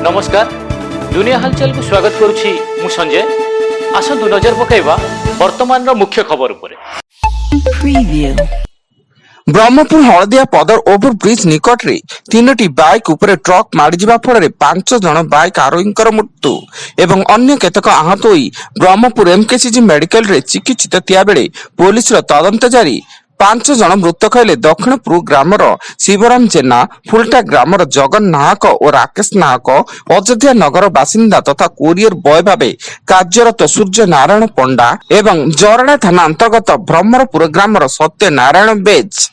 नमस्कार दुनिया हलचल को स्वागत करुछि मु संजय। आसतु नजर पकाइबा वर्तमान मुख्य खबर उपरे। ब्रह्मपुर हलदिया पदर ओभर ब्रिज निकट रे तीनोटी बाइक उपरे ट्रक मारी जिबा फଳରେ 5 जण बाइक आरोहींकर मृत्यु एवं अन्य केतक आहत होई ब्रह्मपुर एमकेसीजी मेडिकल रे चिकित्सित थिया बेले पुलिस रो तदंत जारी। 5 जण मृतक हेले दक्षिणपुर ग्रामर शिवराम जेना, फुलटा ग्रामर जगन नाहक और राकेश नाहक, अयोध्या नगर बासिंदा तथा कोरियर बॉय भावे कार्यरत सूर्य नारायण पंडा एवं जरड़ा थाना अंतर्गत भ्रमरपुर ग्रामर सत्य नारायण बेज।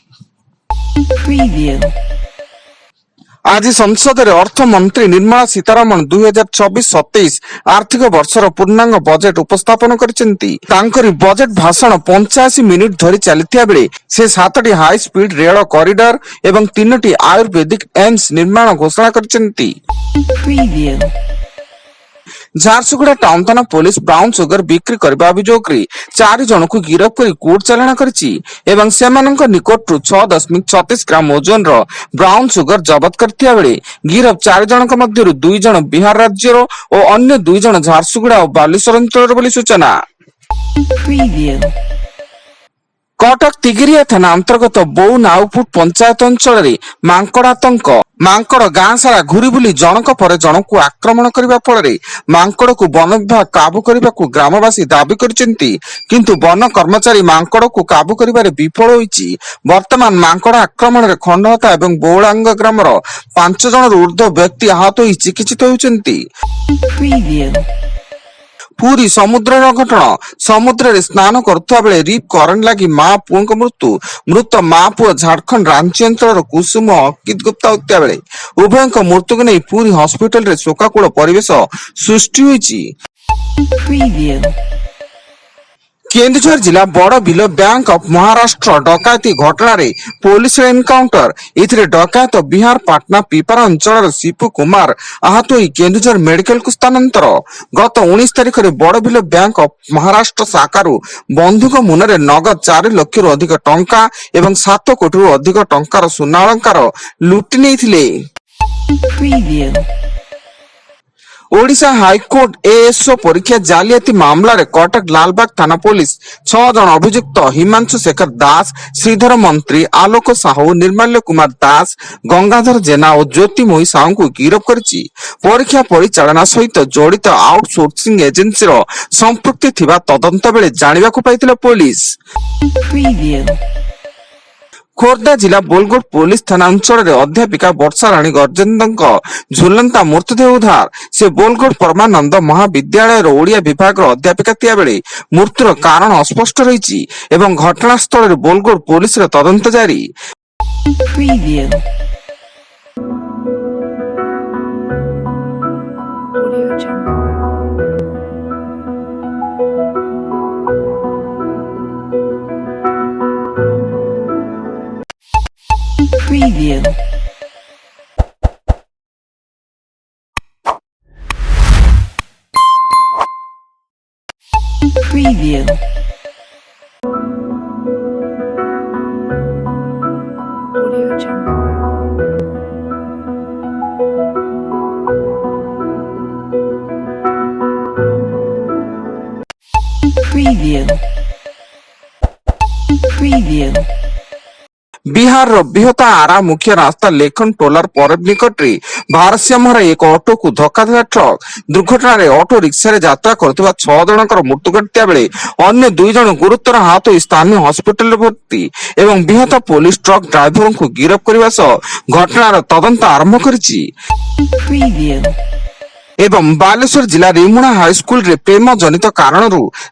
आज संसद रे अर्थ मंत्री निर्मला सीतारमण 2024-27 आर्थिक वर्षर पूर्णांग बजेट उपस्थापन करिसेंती। तांकरी बजेट भाषण 85 मिनिट धरी चलिथिया बेले से 7टी हाई स्पीड रेल कॉरिडोर एवं 3टी आयुर्वेदिक एम्स निर्माण घोषणा करिसेंती। झारसुगुड़ा टाउन थाना पुलिस ब्राउन सुगर बिक्री करबा अभियोग रे 4 जन को गिरफ्त करी कोर्ट चालाण करछि एवं सेमानंक निकटरू 6.36 ग्राम ओजन रो ब्राउन सुगर जब्त करथिया बेले गिरफ 4 जनक मध्यरु 2 जन बिहार राज्यर और अन्य 2 जन झारसुगुड़ा और बालेश्वर अंचल बोली सूचना। कटक तिगिरिया थाना अंतर्गत बौ नाउपुट पंचायत अंचल रे मांकड़ आतंक। मांकड़ गां सारा घुरी बुली जनक पर जनक आक्रमण करबा फଳରେ मांकड़ को वन विभाग काबू करने को ग्रामवासी दाबी करछन्ती, किंतु वन कर्मचारी मांकड़ को काबू करिबारे विफल होईछि। वर्तमान मांकड़ आक्रमण रे खंडहता एवं बौलांग ग्रामर 5 जन ऊर्ध्व व्यक्ति आहत होई चिकित्सित होउछन्ती। पूरी समुद्र घटना समुद्र रे स्नान करथुआ बेले रिप करंट लगी मां पुओं को मृत मां पुओ झारखंड रांची अंचल कुसुम अंकित गुप्ता हत्या बेले उभयों मृत्यु को नहीं पूरी हॉस्पिटल रे शोकाकूल परिवेश सृष्टि होईछि। केन्दुझर जिला बड़ बिलो बैंक ऑफ महाराष्ट्र डकायती घटना रे पुलिस एनकाउंटर। इथिरे डकायत बिहार पाटना पिपारा अंचल शिपू कुमार आहत होई केन्दुझर मेडिकल को स्थानांतर। गत 19 तारिख रे बड़ बिलो बैंक ऑफ महाराष्ट्र शाखारू बंधुक मुନରେ नगद 4 लाख रु अधिक टंका एवं 7 कोटी रु अधिक टंकार सुना अलंकार लुटि नेथिले। ओडिशा हाईकोर्ट एएसओ परीक्षा जालियाती मामला रे कटक लालबाग थाना पुलिस 6 जन अभियुक्त हिमांशु शेखर दास, श्रीधर मंत्री, आलोक साहू, निर्मल्य कुमार दास, गंगाधर जेना और ज्योति मोही साहू को गिरफ्त करछि। परीक्षा परिचालना सहित जड़ित आउटसोर्सिंग एजेंसी रो संपृक्ति थिबा तदंत बेले जानिबाकु पाइथिला पुलिस। खोर्धा जिला बोलगोट पुलिस थाना अंचल रे अध्यापिका वर्षा राणी गर्जेंद्र झुलंता मृतदेह उद्धार। से बोलगोट परमानंद महाविद्यालय रो ओडिया विभाग रो अध्यापिका थिया बेले मृत्युर कारण अस्पष्ट रहिछि एवं घटनास्थल रे बोलगोट पुलिस रो तदंत जारी। Preview. Preview. Audio Jungle. Preview. Preview. Bihar रो बिहता आरा मुख्य रास्ता लेखन टोलर पर निकट रे भारसाम्य एक ऑटो को धक्का देला ट्रक। दुर्घटना रे ऑटो रिक्शा रे यात्रा करथिबा 6 जनकर मृत्यु घटिया बेले अन्य 2 जन गुरुतर आहत स्थानीय हॉस्पिटल रे भर्ती एवं बिहता पुलिस ट्रक ड्राइवर को गिरफ्त करबा सह घटनार तदंत आरंभ करिछि। एवं बालेश्वर जिला रेमुणा हाई स्कूल रे प्रेम जनित कारण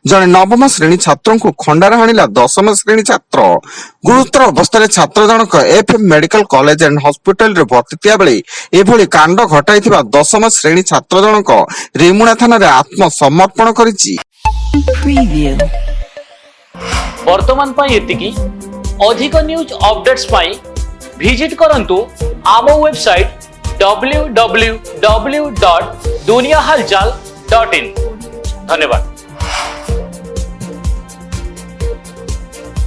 जने 9म श्रेणी छात्र को खंडार हाणिला 10म श्रेणी छात्र। गुरुतर अवस्था छात्र जनक FM medical college and hospital रे भर्ती थिया बेले एभली कांड घटाइथिबा 10म श्रेणी छात्र जनक रेमुणा थाना रे आत्मसमर्पण करिछि। वर्तमान पई एतिकी अधिक न्यूज अपडेट्स पई विजिट करंतु आम वेबसाइट www.duniyahalchal.in। धन्यवाद।